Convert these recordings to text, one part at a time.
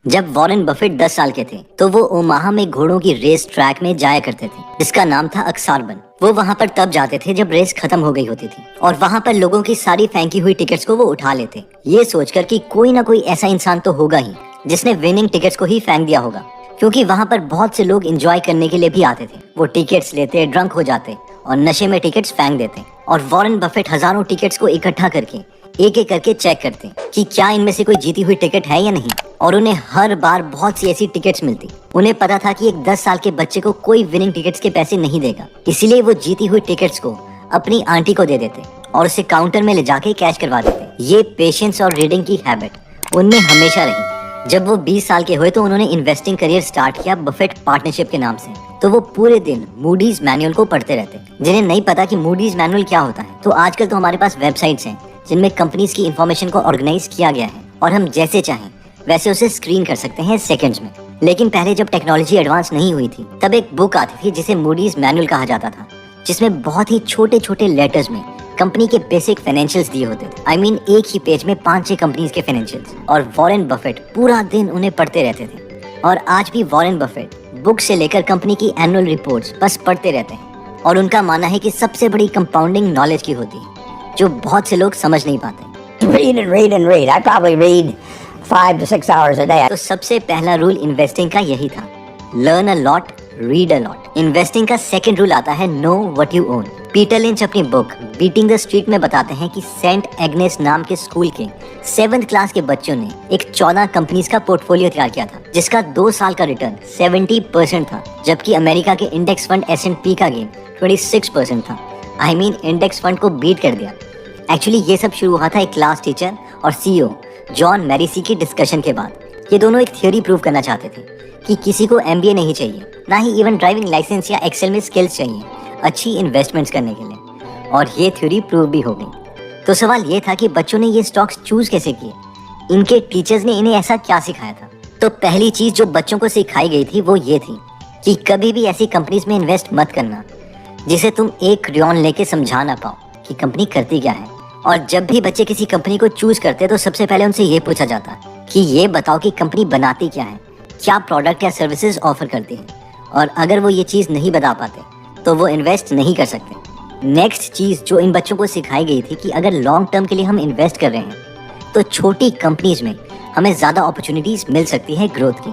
जब Warren Buffett 10 साल के थे तो वो ओमाहा में घोड़ों की रेस ट्रैक में जाया करते थे जिसका नाम था अक्सारबन। वो वहाँ पर तब जाते थे जब रेस खत्म हो गई होती थी और वहाँ पर लोगों की सारी फेंकी हुई टिकट्स को वो उठा लेते, ये सोचकर कि कोई ना कोई ऐसा इंसान तो होगा ही जिसने विनिंग टिकट्स को ही फेंक दिया होगा, क्योंकि वहाँ पर बहुत से लोग एंजॉय करने के लिए भी आते थे। वो टिकट्स लेते, ड्रंक हो जाते और नशे में टिकट्स फेंक देते और वॉरेन बफेट हजारों टिकट्स को इकट्ठा करके एक एक करके चेक करते कि क्या इनमें से कोई जीती हुई टिकट है या नहीं, और उन्हें हर बार बहुत सी ऐसी टिकट्स मिलती। उन्हें पता था कि एक 10 साल के बच्चे को कोई विनिंग टिकट्स के पैसे नहीं देगा, इसलिए वो जीती हुई टिकट्स को अपनी आंटी को दे देते और उसे काउंटर में ले जाके कैश करवा देते। ये पेशेंस और रीडिंग की हैबिट उनमें हमेशा रही। जब वो 20 साल के हुए तो उन्होंने इन्वेस्टिंग करियर स्टार्ट किया बफेट पार्टनरशिप के नाम से। तो वो पूरे दिन मूडीज मैनुअल को पढ़ते रहते। जिन्हें नहीं पता कि मूडीज मैनुअल क्या होता है, तो आजकल तो हमारे पास वेबसाइट्स हैं जिनमें कंपनीज की इंफॉर्मेशन को ऑर्गेनाइज किया गया है और हम जैसे चाहें वैसे उसे स्क्रीन कर सकते हैं सेकंड्स में। लेकिन पहले जब टेक्नोलॉजी एडवांस नहीं हुई थी तब एक बुक आती थी जिसे मूडीज मैनुअल कहा जाता था, जिसमें बहुत ही छोटे छोटे लेटर्स में कंपनी के बेसिक फाइनेंशियल्स दिए होते थे। एक ही पेज में 5-6 कंपनीज के फाइनेंशियल्स, और वॉरेन बफेट पूरा दिन उन्हें पढ़ते रहते थे। और आज भी वॉरेन बफेट बुक से लेकर कंपनी की एनुअल रिपोर्ट्स बस पढ़ते रहते हैं और उनका मानना है कि सबसे बड़ी कंपाउंडिंग नॉलेज की होती है जो बहुत से लोग समझ नहीं पाते। Read and read and read. I probably read 5 to 6 hours a day. तो सबसे पहला रूल इन्वेस्टिंग का यही था, learn a lot, read a lot. Investing का सेकंड रूल आता है know what you own. Peter lynch अपनी बुक बीटिंग द स्ट्रीट में बताते हैं कि सेंट एग्नेस नाम के स्कूल के 7th क्लास के बच्चों ने एक 14 कंपनीज का पोर्टफोलियो तैयार किया था जिसका 2 साल का रिटर्न 70% था, जबकि अमेरिका के इंडेक्स फंड S&P का गेन 26% था। इंडेक्स फंड को बीट कर दिया। एक्चुअली ये सब शुरू हुआ था एक क्लास टीचर और CEO जॉन मैरिसी की डिस्कशन के बाद। ये दोनों एक थ्योरी प्रूव करना चाहते थे कि किसी को MBA नहीं चाहिए, ना ही इवन ड्राइविंग लाइसेंस या एक्सेल में स्किल्स चाहिए अच्छी इन्वेस्टमेंट्स करने के लिए, और ये थ्योरी प्रूव भी हो गई। तो सवाल ये था कि बच्चों ने ये स्टॉक्स चूज कैसे किए, इनके टीचर्स ने इन्हें ऐसा क्या सिखाया था। तो पहली चीज जो बच्चों को सिखाई गई थी वो ये थी कि कभी भी ऐसी कंपनीज में इन्वेस्ट मत करना जिसे तुम एक रियॉन लेके समझा ना पाओ कि कंपनी करती क्या है। और जब भी बच्चे किसी कंपनी को चूज करते तो सबसे पहले उनसे ये पूछा जाता कि ये बताओ कि कंपनी बनाती क्या है, क्या प्रोडक्ट या सर्विसेज ऑफर करती है, और अगर वो ये चीज़ नहीं बता पाते तो वो इन्वेस्ट नहीं कर सकते। नेक्स्ट चीज़ जो इन बच्चों को सिखाई गई थी कि अगर लॉन्ग टर्म के लिए हम इन्वेस्ट कर रहे हैं तो छोटी कंपनीज में हमें ज़्यादा अपॉर्चुनिटीज़ मिल सकती है ग्रोथ की।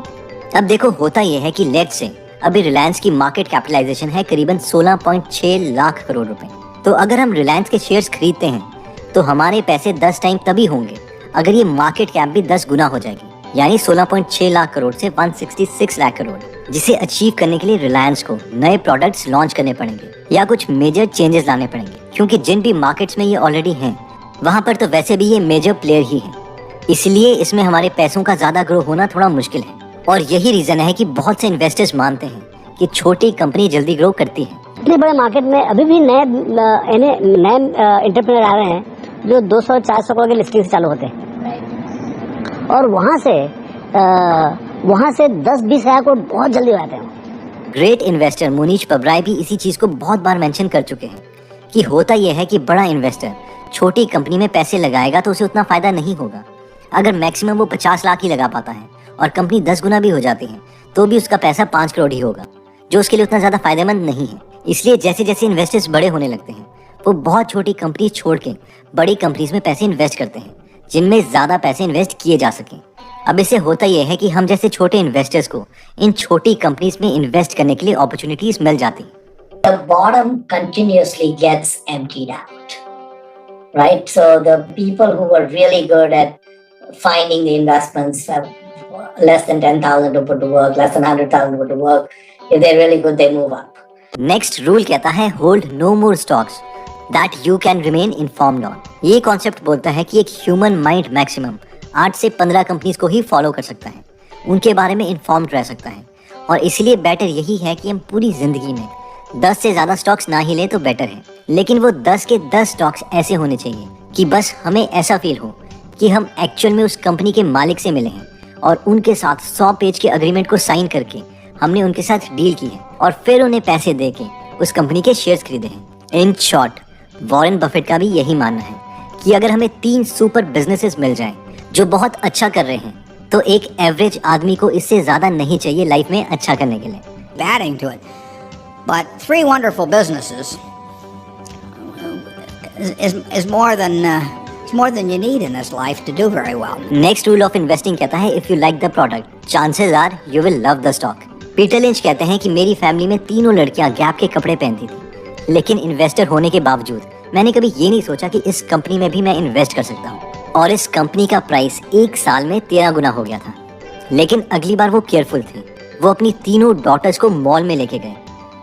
अब देखो होता यह है कि लेट्स से अभी रिलायंस की मार्केट कैपिटलाइजेशन है करीबन 16.6 लाख करोड़ रुपए। तो अगर हम रिलायंस के शेयर्स खरीदते हैं तो हमारे पैसे 10 टाइम तभी होंगे अगर ये मार्केट कैप भी 10 गुना हो जाएगी, यानी 16.6 लाख करोड़ से 166 लाख करोड़, जिसे अचीव करने के लिए रिलायंस को नए प्रोडक्ट्स लॉन्च करने पड़ेंगे या कुछ मेजर चेंजेस लाने पड़ेंगे, क्योंकि जिन भी मार्केट्स में ये ऑलरेडी हैं वहाँ पर तो वैसे भी ये मेजर प्लेयर ही है। इसलिए इसमें हमारे पैसों का ज़्यादा ग्रो होना थोड़ा मुश्किल है, और यही रीज़न है कि बहुत से इन्वेस्टर्स मानते हैं कि छोटी कंपनी जल्दी ग्रो करती है। इतने बड़े मार्केट में अभी भी नए एंटरप्रेन्योर आ रहे हैं जो 200-400 करोड़ के लिस्टिंग से चालू होते हैं, और वहाँ से 10-20 हज़ार करोड़ बहुत जल्दी आते हैं। ग्रेट इन्वेस्टर मुनीश पबराय भी इसी चीज़ को बहुत बार मेंशन कर चुके हैं कि होता यह है कि बड़ा इन्वेस्टर छोटी कंपनी में पैसे लगाएगा तो उसे उतना फ़ायदा नहीं होगा। अगर मैक्सिमम वो 50 लाख ही लगा पाता है और कंपनी 10 गुना भी हो जाती है तो भी उसका पैसा 5 करोड़ ही होगा, जो उसके लिए उतना ज़्यादा फायदेमंद नहीं है। इसलिए जैसे जैसे इन्वेस्टर्स बड़े होने लगते हैं वो बहुत छोटी कंपनी छोड़ के बड़ी कंपनीज में पैसे इन्वेस्ट करते हैं जिनमें ज़्यादा पैसे इन्वेस्ट किए जा सकें। अब इससे होता यह है कि हम जैसे छोटे इन्वेस्टर्स को इन छोटी कंपनीज में इन्वेस्ट करने के लिए अपॉर्चुनिटीज मिल जाती हैं। The bottom continuously gets emptied out, right? So the people who were really good at finding the investments have less than 10,000 to put to work, less than 100,000 to put to work. If they're really good, they move up. Next rule कहता है hold no more stocks that you can remain informed on. ये concept बोलता है कि एक human mind maximum 8 से 15 companies को ही follow कर सकता है, उनके बारे में इन्फॉर्म्ड रह सकता है, और इसलिए बेटर यही है कि हम पूरी जिंदगी में 10 से ज़्यादा स्टॉक्स ना ही लें तो बेटर है। लेकिन वो 10 के 10 स्टॉक्स ऐसे होने चाहिए कि बस हमें ऐसा फील हो कि हम एक्चुअल में उस कंपनी के मालिक से मिले हैं और उनके साथ 100 पेज के अग्रीमेंट को साइन करके हमने उनके साथ डील की है और फिर उन्हें पैसे दे के उस कंपनी के शेयर्स खरीदे हैं। इन शॉर्ट वॉरेन बफेट का भी यही मानना है कि अगर हमें 3 सुपर बिजनेसेस मिल जाएं जो बहुत अच्छा कर रहे हैं तो एक एवरेज आदमी को इससे ज्यादा नहीं चाहिए लाइफ में अच्छा करने के लिए. Adding to it. But 3 wonderful businesses is more than you need in this life to do very well. Next rule of investing कहता है if you like the product chances are you will love the stock. Peter Lynch कहते हैं कि मेरी family में तीनों लड़कियां gap के कपड़े पहनती थी, लेकिन इन्वेस्टर होने के बावजूद मैंने कभी ये नहीं सोचा कि इस कंपनी में भी मैं इन्वेस्ट कर सकता हूँ. और इस कंपनी का प्राइस 1 साल में 13 गुना हो गया था. लेकिन अगली बार वो केयरफुल थी. वो अपनी तीनों डॉटर्स को मॉल में लेके गए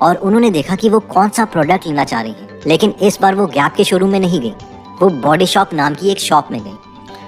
और उन्होंने देखा कि वो कौन सा प्रोडक्ट लेना चाह रही है. लेकिन इस बार वो गैप के शोरूम में नहीं गई, वो बॉडी शॉप नाम की एक शॉप में गई.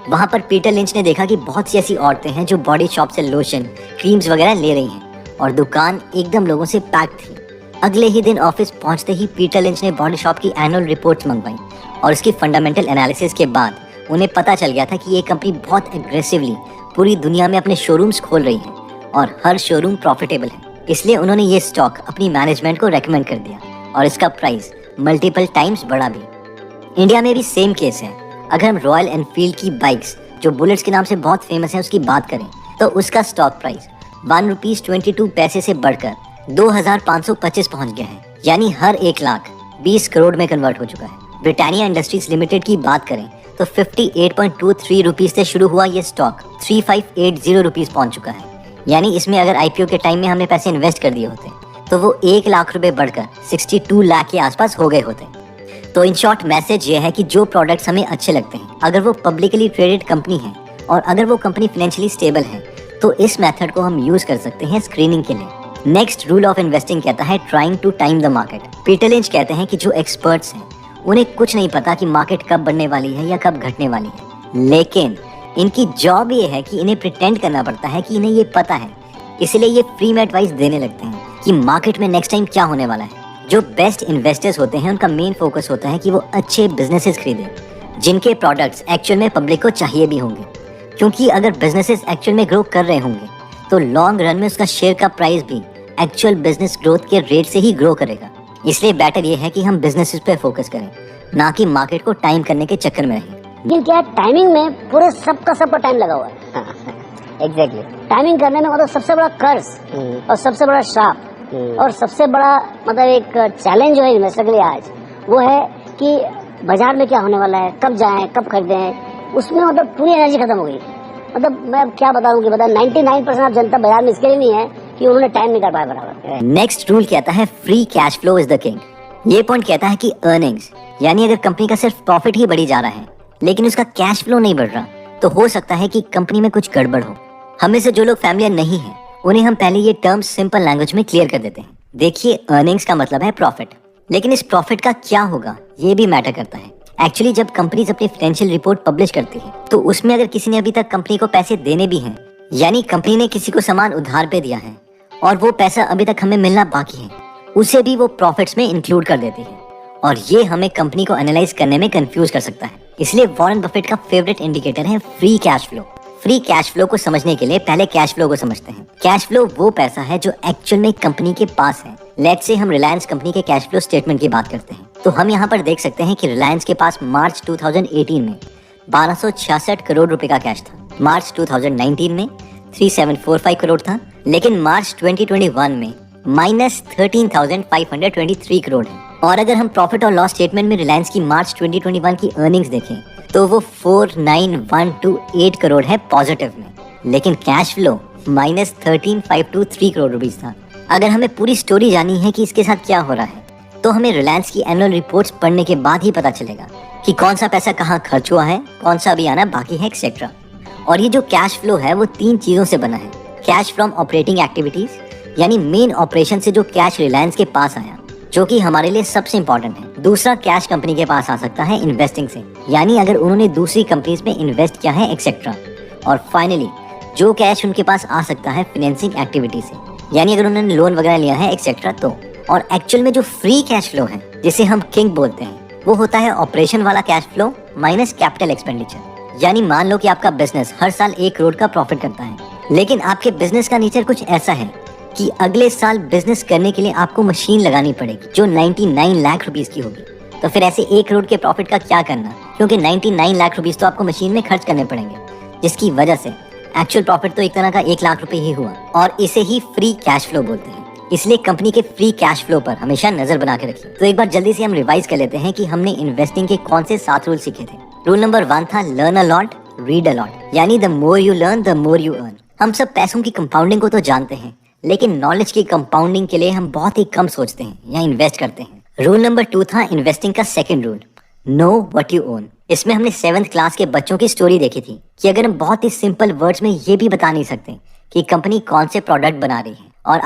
वहाँ पर पीटर लिंच ने देखा कि बहुत सी ऐसी औरतें हैं जो बॉडी शॉप से लोशन, क्रीम्स वगैरह ले रही हैं और दुकान एकदम लोगों से पैक थी. अगले ही दिन ऑफिस पहुंचते ही पीटर लिंच ने बॉडी शॉप की एनुअल रिपोर्ट्स मंगवाई और उसकी फंडामेंटल एनालिसिस के बाद उन्हें पता चल गया था कि ये कंपनी बहुत एग्रेसिवली पूरी दुनिया में अपने शोरूम्स खोल रही है और हर शोरूम प्रॉफिटेबल है. इसलिए उन्होंने ये स्टॉक अपनी मैनेजमेंट को रेकमेंड कर दिया और इसका प्राइस मल्टीपल टाइम्स बढ़ा भी. इंडिया में भी सेम केस है. अगर हम रॉयल एनफील्ड की बाइक्स जो बुलेट्स के नाम से बहुत फेमस है उसकी बात करें तो उसका स्टॉक प्राइस ₹1.22 से बढ़कर 2,525 पहुंच गया है, यानी हर 1,20,000 करोड़ में कन्वर्ट हो चुका है. ब्रिटानिया इंडस्ट्रीज लिमिटेड की बात करें तो 58.23 रुपीज से शुरू हुआ ये स्टॉक 3580 रुपीज पहुंच चुका है. यानी इसमें अगर आईपीओ के टाइम में हमने पैसे इन्वेस्ट कर दिए होते तो वो 1 लाख रुपए बढ़कर 62 लाख के आसपास हो गए होते. तो इन शॉर्ट मैसेज ये है कि जो प्रोडक्ट्स हमें अच्छे लगते हैं, अगर वो पब्लिकली ट्रेडेड कंपनी है और अगर वो कंपनी फाइनेंशियली स्टेबल है तो इस मेथड को हम यूज कर सकते हैं स्क्रीनिंग के लिए. नेक्स्ट रूल ऑफ इन्वेस्टिंग कहता है trying to time the market. Peter Lynch कहते हैं कि जो एक्सपर्ट्स हैं उन्हें कुछ नहीं पता कि मार्केट कब बढ़ने वाली है या कब घटने वाली है, लेकिन इनकी जॉब ये है कि इन्हें प्रिटेंड करना पड़ता है कि इन्हें ये पता है. इसलिए ये फ्री में एडवाइस देने लगते हैं कि मार्केट में नेक्स्ट टाइम क्या होने वाला है. जो बेस्ट इन्वेस्टर्स होते हैं उनका मेन फोकस होता है कि वो अच्छे बिजनेसेस खरीदें जिनके प्रोडक्ट्स एक्चुअल में पब्लिक को चाहिए भी होंगे, क्योंकि अगर बिजनेसेस एक्चुअल में ग्रो कर रहे होंगे तो लॉन्ग रन में उसका शेयर का प्राइस भी एक्चुअल बिजनेस ग्रोथ के रेट से ही ग्रो करेगा. इसलिए बेटर ये है कि हम बिजनेसेस पे फोकस करें, ना कि मार्केट को टाइम करने के चक्कर में रहें. लेकिन क्या टाइमिंग में पूरे सबका टाइम लगा हुआ है. एग्जैक्टली. टाइमिंग करने में मतलब सबसे बड़ा कर्ज और सबसे बड़ा श्राप और सबसे बड़ा मतलब एक चैलेंज जो है इन्वेस्टर के लिए आज वो है कि बाजार में क्या होने वाला है, कब जाएं, कब खरीदें. उसमें मतलब पूरी एनर्जी खत्म हो गई. मतलब मैं अब क्या बताऊं कि 99% ऑफ जनता बाजार में इसके लिए नहीं है कि उन्होंने टाइम नहीं कर पाया बराबर. नेक्स्ट रूल कहता है free cash flow is the king. ये पॉइंट कहता है कि अर्निंग्स यानी अगर कंपनी का सिर्फ प्रॉफिट ही बढ़ी जा रहा है लेकिन उसका कैश फ्लो नहीं बढ़ रहा तो हो सकता है कि कंपनी में कुछ गड़बड़ हो. हमें से जो लोग फैमिलियर नहीं है उन्हें हम पहले ये टर्म सिंपल लैंग्वेज में क्लियर कर देते हैं. देखिए, अर्निंग्स का मतलब है प्रॉफिट, लेकिन इस प्रॉफिट का क्या होगा ये भी मैटर करता है. एक्चुअली जब कंपनीज अपनी फाइनेंशियल रिपोर्ट पब्लिश करती है तो उसमें अगर किसी ने अभी तक कंपनी को पैसे देने भी हैं, यानी कंपनी ने किसी को सामान उधार पे दिया है और वो पैसा अभी तक हमें मिलना बाकी है, उसे भी वो प्रॉफिट्स में इंक्लूड कर देती है. और ये हमें कंपनी को एनालाइज करने में कंफ्यूज कर सकता है. इसलिए वॉरेन बफेट का फेवरेट इंडिकेटर है free cash flow. Free cash flow को समझने के लिए पहले कैश फ्लो को समझते हैं. कैश फ्लो वो पैसा है जो एक्चुअल में कंपनी के पास है. लेट्स से हम रिलायंस कंपनी के कैश फ्लो स्टेटमेंट की बात करते हैं तो हम यहाँ पर देख सकते हैं कि रिलायंस के पास मार्च 2018 में 1266 करोड़ रुपए का कैश था. मार्च 2019 में 3745 करोड़ था, लेकिन मार्च 2021 में -13,523 करोड़ है. और अगर हम प्रॉफिट और लॉस स्टेटमेंट में रिलायंस की मार्च 2021 की अर्निंग्स देखें तो वो 49,128 करोड़ है पॉजिटिव में, लेकिन कैश फ्लो -13,523 करोड़ रुपीस था. अगर हमें पूरी स्टोरी जाननी है कि इसके साथ क्या हो रहा है तो हमें रिलायंस की एनुअल रिपोर्ट्स पढ़ने के बाद ही पता चलेगा कि कौन सा पैसा कहाँ खर्च हुआ है, कौन सा अभी आना बाकी है, एक्सेट्रा. और ये जो कैश फ्लो है वो 3 चीजों से बना है. कैश फ्रॉम ऑपरेटिंग एक्टिविटीज यानी मेन ऑपरेशन से जो कैश रिलायंस के पास आया, जो कि हमारे लिए सबसे इंपॉर्टेंट है. दूसरा, कैश कंपनी के पास आ सकता है इन्वेस्टिंग से, यानी अगर उन्होंने दूसरी कंपनीज में इन्वेस्ट किया है, एक्सेट्रा. और फाइनली जो कैश उनके पास आ सकता है फाइनेंसिंग एक्टिविटी से, यानी अगर उन्होंने लोन वगैरह लिया है, एक्सेट्रा. तो और एक्चुअल में जो फ्री कैश फ्लो है जिसे हम किंग बोलते हैं वो होता है ऑपरेशन वाला cash flow minus capital expenditure. यानी मान लो कि आपका बिजनेस हर साल 1 करोड़ का प्रॉफिट करता है, लेकिन आपके बिजनेस का नेचर कुछ ऐसा है कि अगले साल बिजनेस करने के लिए आपको मशीन लगानी पड़ेगी जो 99 लाख रुपीस की होगी. तो फिर ऐसे 1 करोड़ के प्रॉफिट का क्या करना, क्योंकि 99 लाख रुपीस तो आपको मशीन में खर्च करने पड़ेंगे, जिसकी वजह से एक्चुअल प्रॉफिट तो एक तरह का 1 लाख रुपए ही हुआ, और इसे ही फ्री कैश फ्लो बोलते हैं। इसलिए कंपनी के फ्री कैश फ्लो पर हमेशा नजर बना के रखिए। तो एक बार जल्दी से हम रिवाइज कर लेते हैं कि हमने इन्वेस्टिंग के कौन से 7 रूल सीखे थे। रूल नंबर 1 था learn a lot read a lot, यानी the more you learn the more you earn. हम सब पैसों की कंपाउंडिंग को तो जानते हैं, लेकिन नॉलेज की कंपाउंडिंग के लिए हम बहुत ही कम सोचते हैं या इन्वेस्ट करते हैं। रूल नंबर 2 था इन्वेस्टिंग का second rule, know what you own. इसमें हमने 7th क्लास के बच्चों की स्टोरी देखी थी कि अगर हम बहुत ही सिंपल वर्ड्स में ये भी बता नहीं सकते कि कंपनी कौन से प्रोडक्ट बना रही है और